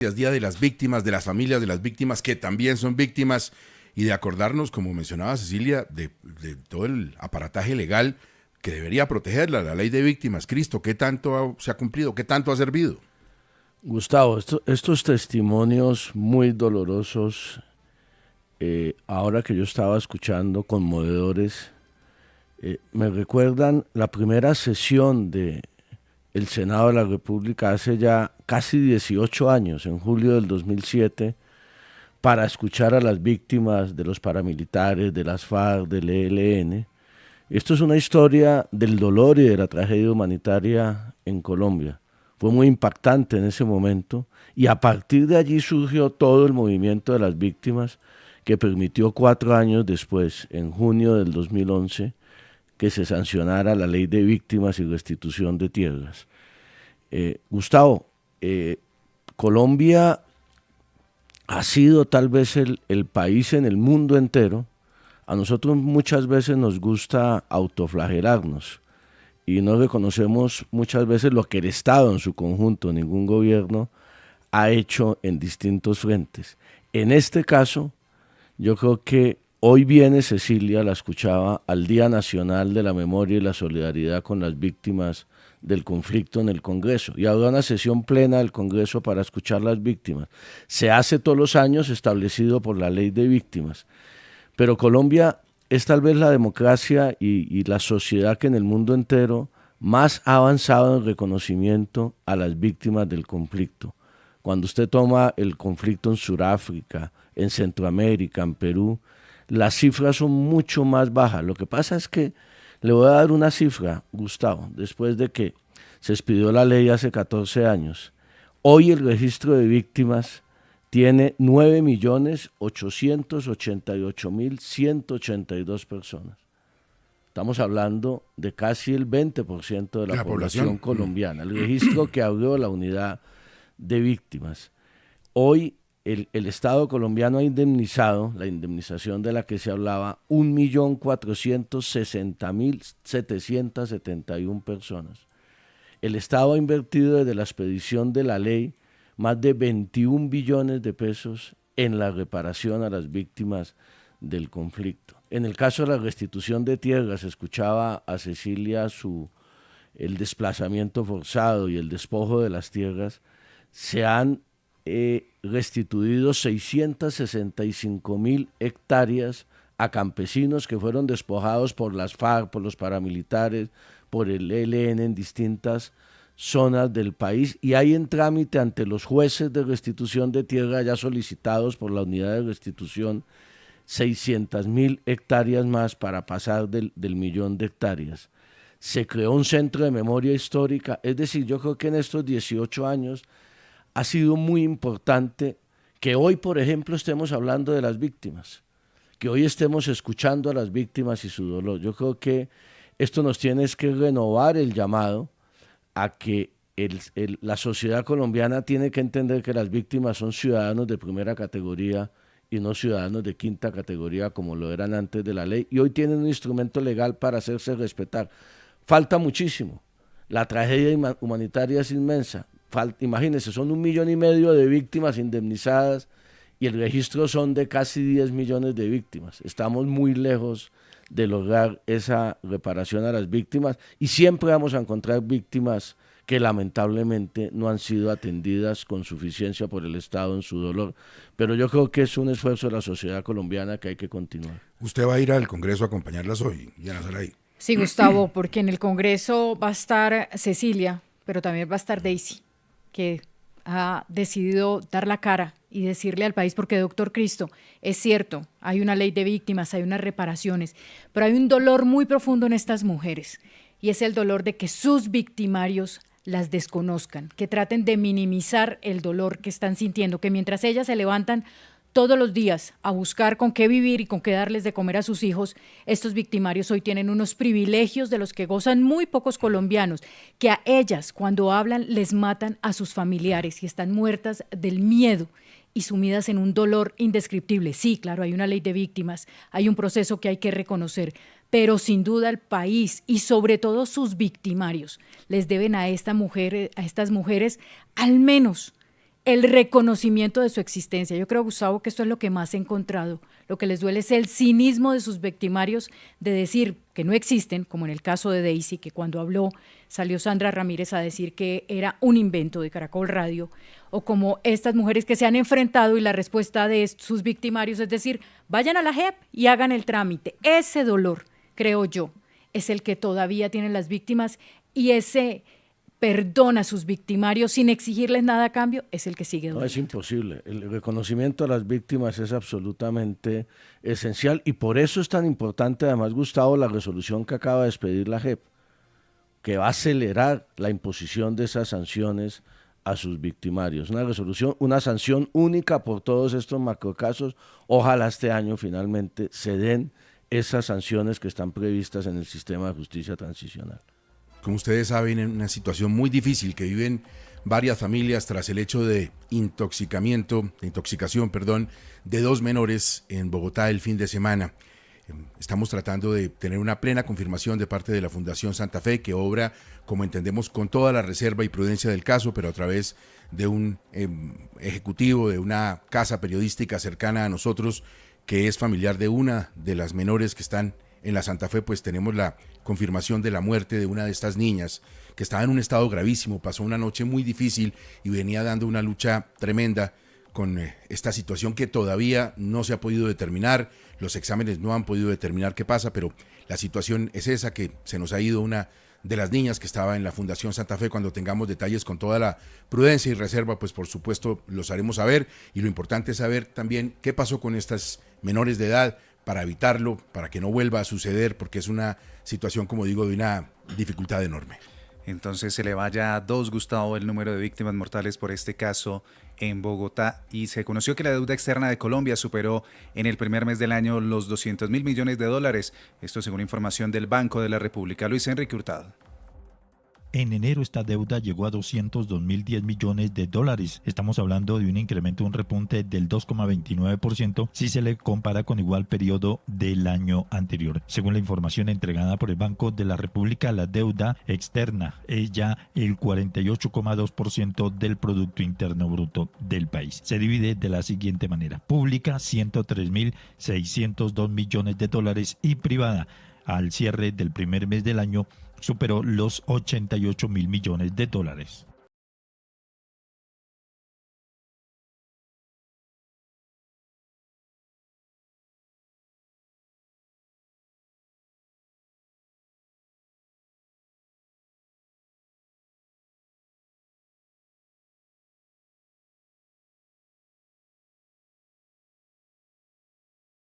Día de las víctimas, de las familias de las víctimas que también son víctimas y de acordarnos, como mencionaba Cecilia, de todo el aparataje legal que debería protegerla, la ley de víctimas. Cristo, ¿qué tanto se ha cumplido? ¿Qué tanto ha servido? Gustavo, estos testimonios muy dolorosos, ahora que yo estaba escuchando, conmovedores, me recuerdan la primera sesión de el Senado de la República hace ya casi 18 años, en julio del 2007, para escuchar a las víctimas de los paramilitares, de las FARC, del ELN. Esto es una historia del dolor y de la tragedia humanitaria en Colombia. Fue muy impactante en ese momento y a partir de allí surgió todo el movimiento de las víctimas que permitió 4 años después, en junio del 2011, que se sancionara la ley de víctimas y restitución de tierras. Gustavo, Colombia ha sido tal vez el país en el mundo entero. A nosotros muchas veces nos gusta autoflagelarnos y no reconocemos muchas veces lo que el Estado en su conjunto, ningún gobierno, ha hecho en distintos frentes. En este caso, yo creo que hoy viene Cecilia, la escuchaba, al Día Nacional de la Memoria y la Solidaridad con las Víctimas del Conflicto en el Congreso. Y habrá una sesión plena del Congreso para escuchar las víctimas. Se hace todos los años establecido por la Ley de Víctimas. Pero Colombia es tal vez la democracia y la sociedad que en el mundo entero más ha avanzado en reconocimiento a las víctimas del conflicto. Cuando usted toma el conflicto en Sudáfrica, en Centroamérica, en Perú, las cifras son mucho más bajas. Lo que pasa es que le voy a dar una cifra, Gustavo, después de que se expidió la ley hace 14 años. Hoy el registro de víctimas tiene 9.888.182 personas. Estamos hablando de casi el 20% de la población colombiana. El registro que abrió la unidad de víctimas. Hoy el Estado colombiano ha indemnizado, la indemnización de la que se hablaba, 1.460.771 personas. El Estado ha invertido desde la expedición de la ley más de 21 billones de pesos en la reparación a las víctimas del conflicto. En el caso de la restitución de tierras, escuchaba a Cecilia el desplazamiento forzado y el despojo de las tierras. Se han restituido 665.000 hectáreas a campesinos que fueron despojados por las FARC, por los paramilitares, por el ELN en distintas zonas del país, y hay en trámite ante los jueces de restitución de tierra ya solicitados por la unidad de restitución 600.000 hectáreas más para pasar del 1.000.000 de hectáreas. Se creó un centro de memoria histórica, es decir, yo creo que en estos 18 años ha sido muy importante que hoy, por ejemplo, estemos hablando de las víctimas, que hoy estemos escuchando a las víctimas y su dolor. Yo creo que esto nos tiene que renovar el llamado a que la sociedad colombiana tiene que entender que las víctimas son ciudadanos de primera categoría y no ciudadanos de quinta categoría como lo eran antes de la ley, y hoy tienen un instrumento legal para hacerse respetar. Falta muchísimo, la tragedia humanitaria es inmensa. Imagínense, son 1,5 millones de víctimas indemnizadas y el registro son de casi 10 millones de víctimas. Estamos muy lejos de lograr esa reparación a las víctimas y siempre vamos a encontrar víctimas que lamentablemente no han sido atendidas con suficiencia por el Estado en su dolor. Pero yo creo que es un esfuerzo de la sociedad colombiana que hay que continuar. ¿Usted va a ir al Congreso a acompañarlas hoy, Diana Saray? Sí, Gustavo, porque en el Congreso va a estar Cecilia, pero también va a estar Daisy, que ha decidido dar la cara y decirle al país, porque doctor Cristo, es cierto, hay una ley de víctimas, hay unas reparaciones, pero hay un dolor muy profundo en estas mujeres, y es el dolor de que sus victimarios las desconozcan, que traten de minimizar el dolor que están sintiendo, que mientras ellas se levantan todos los días a buscar con qué vivir y con qué darles de comer a sus hijos, estos victimarios hoy tienen unos privilegios de los que gozan muy pocos colombianos, que a ellas cuando hablan les matan a sus familiares y están muertas del miedo y sumidas en un dolor indescriptible. Sí, claro, hay una ley de víctimas, hay un proceso que hay que reconocer, pero sin duda el país y sobre todo sus victimarios les deben a estas mujeres al menos el reconocimiento de su existencia. Yo creo, Gustavo, que esto es lo que más he encontrado. Lo que les duele es el cinismo de sus victimarios de decir que no existen, como en el caso de Daisy, que cuando habló salió Sandra Ramírez a decir que era un invento de Caracol Radio, o como estas mujeres que se han enfrentado y la respuesta de sus victimarios es decir, vayan a la JEP y hagan el trámite. Ese dolor, creo yo, es el que todavía tienen las víctimas, y ese perdón a sus victimarios sin exigirles nada a cambio es el que sigue doliendo. No, es imposible. El reconocimiento a las víctimas es absolutamente esencial, y por eso es tan importante, además, Gustavo, la resolución que acaba de expedir la JEP, que va a acelerar la imposición de esas sanciones a sus victimarios. Una resolución, una sanción única por todos estos macrocasos. Ojalá este año finalmente se den esas sanciones que están previstas en el sistema de justicia transicional. Como ustedes saben, en una situación muy difícil que viven varias familias tras el hecho de intoxicación, de 2 menores en Bogotá el fin de semana. Estamos tratando de tener una plena confirmación de parte de la Fundación Santa Fe, que obra, como entendemos, con toda la reserva y prudencia del caso, pero a través de un ejecutivo de una casa periodística cercana a nosotros, que es familiar de una de las menores que están en la Santa Fe. Pues tenemos la confirmación de la muerte de una de estas niñas, que estaba en un estado gravísimo, pasó una noche muy difícil y venía dando una lucha tremenda con esta situación que todavía no se ha podido determinar. Los exámenes no han podido determinar qué pasa, pero la situación es esa, que se nos ha ido una de las niñas que estaba en la Fundación Santa Fe. Cuando tengamos detalles con toda la prudencia y reserva, pues por supuesto los haremos saber, y lo importante es saber también qué pasó con estas menores de edad para evitarlo, para que no vuelva a suceder, porque es una situación, como digo, de una dificultad enorme. Entonces se le vaya a 2, Gustavo, el número de víctimas mortales por este caso en Bogotá, y se conoció que la deuda externa de Colombia superó en el primer mes del año los $200.000 millones. Esto según información del Banco de la República. Luis Enrique Hurtado. En enero esta deuda llegó a $202.010 millones. Estamos hablando de un incremento, un repunte del 2,29% si se le compara con igual periodo del año anterior. Según la información entregada por el Banco de la República, la deuda externa es ya el 48,2% del Producto Interno Bruto del país. Se divide de la siguiente manera: pública, $103.602 millones, y privada, al cierre del primer mes del año, superó los $88.000 millones.